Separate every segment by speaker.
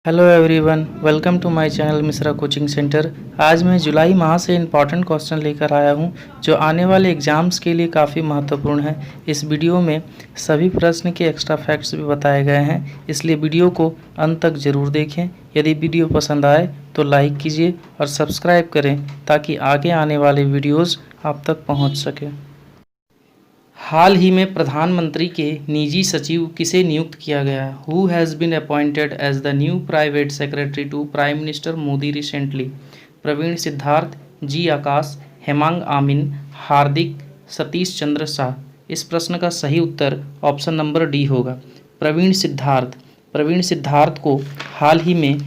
Speaker 1: Hello everyone, welcome to my channel Mishra coaching centre. आज मैं जुलाई माह से इम्पॉर्टेंट क्वेश्चन लेकर आया हूं जो आने वाले एग्ज़ाम्स के लिए काफ़ी महत्वपूर्ण है। इस वीडियो में सभी प्रश्न के एक्स्ट्रा फैक्ट्स भी बताए गए हैं, इसलिए वीडियो को अंत तक ज़रूर देखें। यदि वीडियो पसंद आए तो लाइक कीजिए और सब्सक्राइब करें ताकि आगे आने वाले वीडियोज़ आप तक पहुँच सकें। हाल ही में प्रधानमंत्री के निजी सचिव किसे नियुक्त किया गया? Who has been appointed as the new private secretary to prime minister Modi recently? Pravin Siddharth, G Akash, Hemang Amin, Hardik, Satish Chandra Shah. इस प्रश्न का सही उत्तर ऑप्शन नंबर डी होगा, प्रवीण सिद्धार्थ। प्रवीण सिद्धार्थ को हाल ही में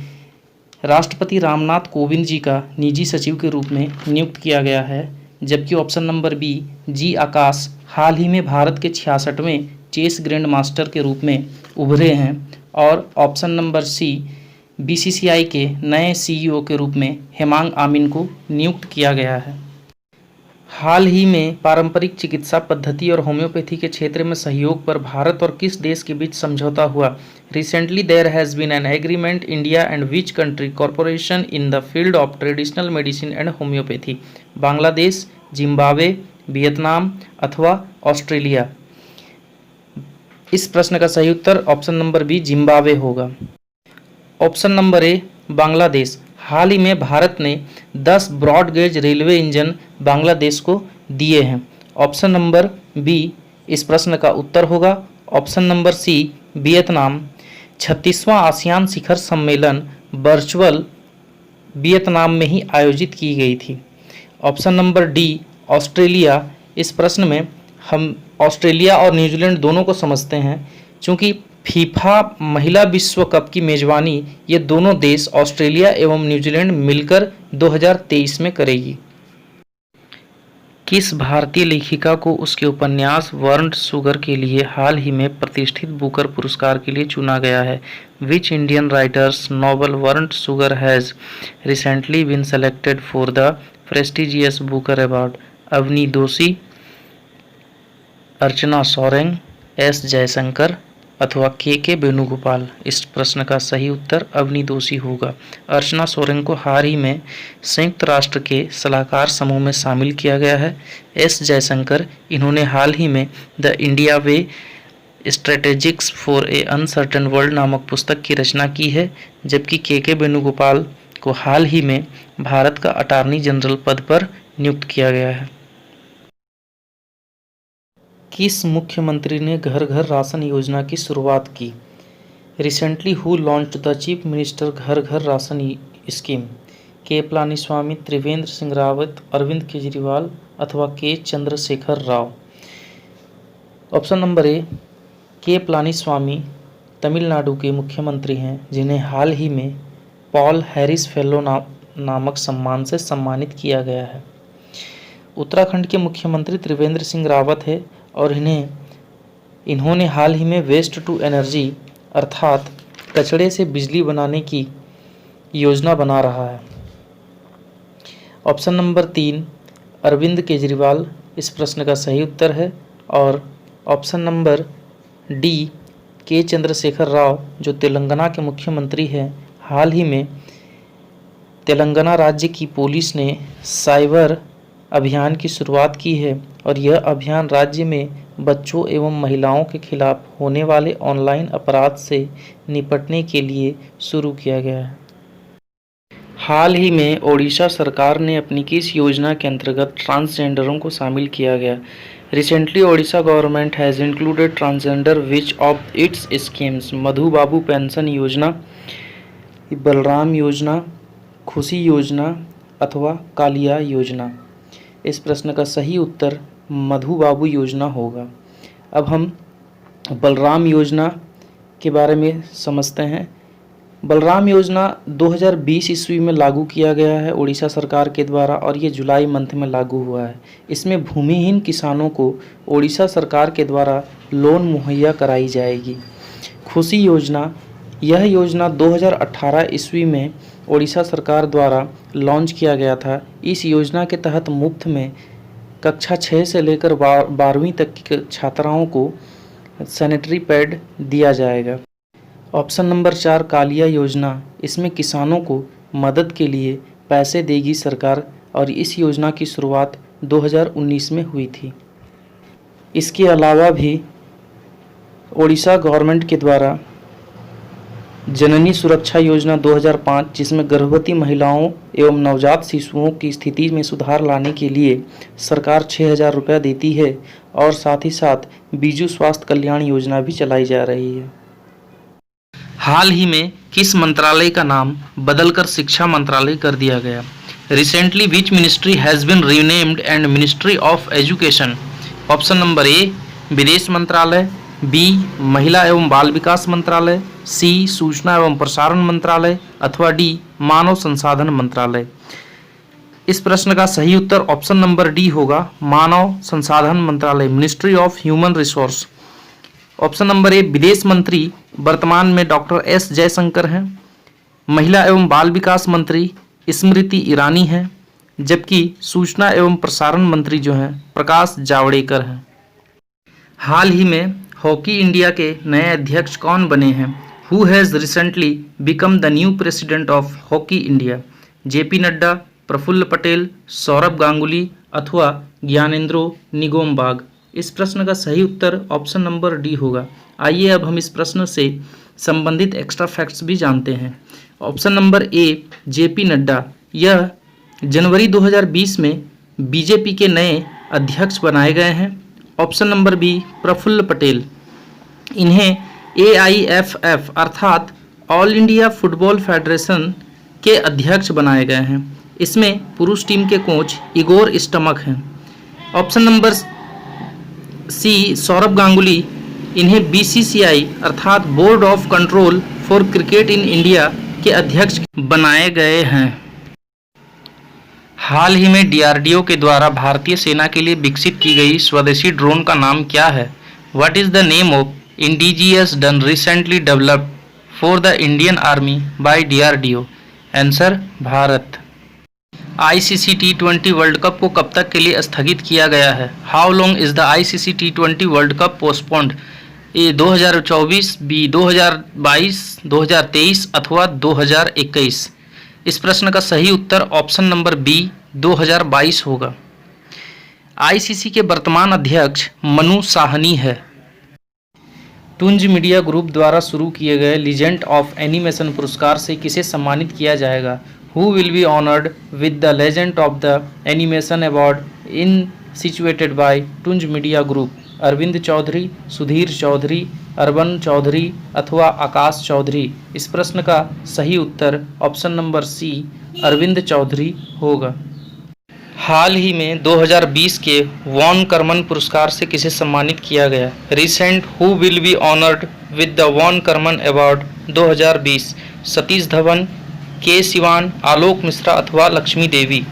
Speaker 1: राष्ट्रपति रामनाथ कोविंद जी का निजी सचिव के रूप में नियुक्त किया गया है, जबकि ऑप्शन नंबर बी, जी आकाश, हाल ही में भारत के 66वें चेस ग्रैंड मास्टर के रूप में उभरे हैं, और ऑप्शन नंबर सी, बीसीसीआई के नए सीईओ के रूप में हेमांग आमिन को नियुक्त किया गया है। हाल ही में पारंपरिक चिकित्सा पद्धति और होम्योपैथी के क्षेत्र में सहयोग पर भारत और किस देश के बीच समझौता हुआ? Recently there has been an agreement India and which country corporation in the field of traditional medicine and homeopathy? Bangladesh, Zimbabwe, Vietnam अथवा ऑस्ट्रेलिया? इस प्रश्न का सही उत्तर ऑप्शन नंबर बी, जिम्बाब्वे होगा। Option number A, Bangladesh. हाल ही में भारत ने 10 broad gauge railway engine Bangladesh को दिए हैं। ऑप्शन नंबर बी इस प्रश्न का उत्तर होगा। Option number C, Vietnam. 36वां आसियान शिखर सम्मेलन वर्चुअल वियतनाम में ही आयोजित की गई थी। Option number D, Australia. इस प्रश्न में हम ऑस्ट्रेलिया और न्यूजीलैंड दोनों को समझते हैं, चूँकि फीफा महिला विश्व कप की मेजबानी ये दोनों देश ऑस्ट्रेलिया एवं न्यूजीलैंड मिलकर 2023 में करेगी। किस भारतीय लेखिका को उसके उपन्यास वर्न्ड शुगर के लिए हाल ही में प्रतिष्ठित बुकर पुरस्कार के लिए चुना गया है? Which Indian writers novel burnt sugar has recently been selected for the prestigious Booker award? Avni Doshi, Archana Soreng, S Jaishankar अथवा के वेणुगोपाल? इस प्रश्न का सही उत्तर अवनी दोषी होगा। अर्चना सोरेंग को हाल ही में संयुक्त राष्ट्र के सलाहकार समूह में शामिल किया गया है। एस जयशंकर, इन्होंने हाल ही में the India way strategies for a uncertain world नामक पुस्तक की रचना की है, जबकि के वेणुगोपाल को हाल ही में भारत का अटॉर्नी जनरल पद पर नियुक्त किया गया है। किस मुख्यमंत्री ने घर घर राशन योजना की शुरुआत की? Recently who launched the chief minister घर घर राशन स्कीम? के पलानीस्वामी, त्रिवेंद्र सिंह रावत, अरविंद केजरीवाल अथवा के चंद्रशेखर राव? ऑप्शन नंबर ए, के पलानीस्वामी तमिलनाडु के मुख्यमंत्री हैं, जिन्हें हाल ही में पॉल हैरिस फेलो नामक सम्मान से सम्मानित किया गया है। उत्तराखंड के मुख्यमंत्री त्रिवेंद्र सिंह रावत है और इन्होंने हाल ही में वेस्ट टू एनर्जी अर्थात कचरे से बिजली बनाने की योजना बना रहा है। ऑप्शन नंबर 3, अरविंद केजरीवाल इस प्रश्न का सही उत्तर है, और ऑप्शन नंबर डी, के चंद्रशेखर राव, जो तेलंगाना के मुख्यमंत्री हैं। हाल ही में तेलंगाना राज्य की पुलिस ने साइबर अभियान की शुरुआत की है, और यह अभियान राज्य में बच्चों एवं महिलाओं के खिलाफ होने वाले ऑनलाइन अपराध से निपटने के लिए शुरू किया गया है। हाल ही में ओडिशा सरकार ने अपनी किस योजना के अंतर्गत ट्रांसजेंडरों को शामिल किया गया? Recently Odisha government has included transgender which of its schemes? Madhu Babu pension योजना, बलराम योजना, खुशी योजना अथवा कालिया योजना? इस प्रश्न का सही उत्तर मधु बाबू योजना होगा। अब हम बलराम योजना के बारे में समझते हैं। बलराम योजना 2020 ईस्वी में लागू किया गया है उड़ीसा सरकार के द्वारा, और ये जुलाई मंथ में लागू हुआ है। इसमें भूमिहीन किसानों को उड़ीसा सरकार के द्वारा लोन मुहैया कराई जाएगी। खुशी योजना, यह योजना 2018 ईस्वी में ओडिशा सरकार द्वारा लॉन्च किया गया था। इस योजना के तहत मुफ्त में कक्षा 6 से लेकर 12वीं तक की छात्राओं को सैनिटरी पैड दिया जाएगा। ऑप्शन नंबर 4 कालिया योजना, इसमें किसानों को मदद के लिए पैसे देगी सरकार और इस योजना की शुरुआत 2019 में हुई थी। इसके अलावा भी ओडिशा गवर्नमेंट के द्वारा जननी सुरक्षा योजना 2005, जिसमें गर्भवती महिलाओं एवं नवजात शिशुओं की स्थिति में सुधार लाने के लिए सरकार 6,000 रुपया देती है और साथ ही साथ बीजू स्वास्थ्य कल्याण योजना भी चलाई जा रही है। हाल ही में किस मंत्रालय का नाम बदलकर शिक्षा मंत्रालय कर दिया गया? Recently which ministry has been renamed and ministry of education? Option number A विदेश मंत्रालय, बी महिला एवं बाल विकास मंत्रालय, सी सूचना एवं प्रसारण मंत्रालय अथवा डी मानव संसाधन मंत्रालय। इस प्रश्न का सही उत्तर ऑप्शन नंबर डी होगा, मानव संसाधन मंत्रालय, ministry of human resource. Option number A विदेश मंत्री वर्तमान में डॉक्टर एस जयशंकर हैं, महिला एवं बाल विकास मंत्री स्मृति ईरानी हैं, जबकि सूचना एवं प्रसारण मंत्री जो हैं प्रकाश जावड़ेकर हैं। हाल ही में हॉकी इंडिया के नए अध्यक्ष कौन बने हैं? Who has recently become the new president of hockey India? JP Nadda, Praful Patel, Sourav Ganguly अथवा ज्ञानेंद्रो निगोमबाग। इस प्रश्न का सही उत्तर ऑप्शन नंबर डी होगा। आइए अब हम इस प्रश्न से संबंधित एक्स्ट्रा फैक्ट्स भी जानते हैं। ऑप्शन नंबर ए जेपी नड्डा, यह जनवरी 2020 में बीजेपी के नए अध्यक्ष बनाए गए हैं। Option number B Praful Patel, इन्हें AIFF अर्थात ऑल इंडिया फुटबॉल फेडरेशन के अध्यक्ष बनाए गए हैं। इसमें पुरुष टीम के कोच इगोर स्टमक हैं। Option number C Sourav Ganguly, इन्हें BCCI अर्थात board of control for cricket in India के अध्यक्ष बनाए गए हैं। हाल ही में DRDO के द्वारा भारतीय सेना के लिए विकसित की गई स्वदेशी ड्रोन का नाम क्या है? What is the name of indigenous drone recently developed for the Indian army by DRDO? Answer Bharat. ICC T20 world cup को कब तक के लिए स्थगित किया गया है? How long is the ICC T20 world cup postponed? A 2024, B 2022, 2023 अथवा 2021। इस प्रश्न का सही उत्तर ऑप्शन नंबर बी 2022 होगा। ICC के वर्तमान अध्यक्ष मनु साहनी है। टुंज मीडिया ग्रुप द्वारा शुरू किए गए लीजेंड ऑफ एनिमेशन पुरस्कार से किसे सम्मानित किया जाएगा? Who will be honored with the Legend of the Animation Award in situated by टुंज मीडिया ग्रुप? अरविंद चौधरी, सुधीर चौधरी, अरबन चौधरी अथवा आकाश चौधरी। इस प्रश्न का सही उत्तर option number C Arvind Chaudhary होगा। हाल ही में 2020 के वॉन करमन पुरस्कार से किसे सम्मानित किया गया? Recent who will be honoured with the von Karman award 2020? Satish Dhawan, K Sivan, आलोक मिश्रा अथवा लक्ष्मी देवी।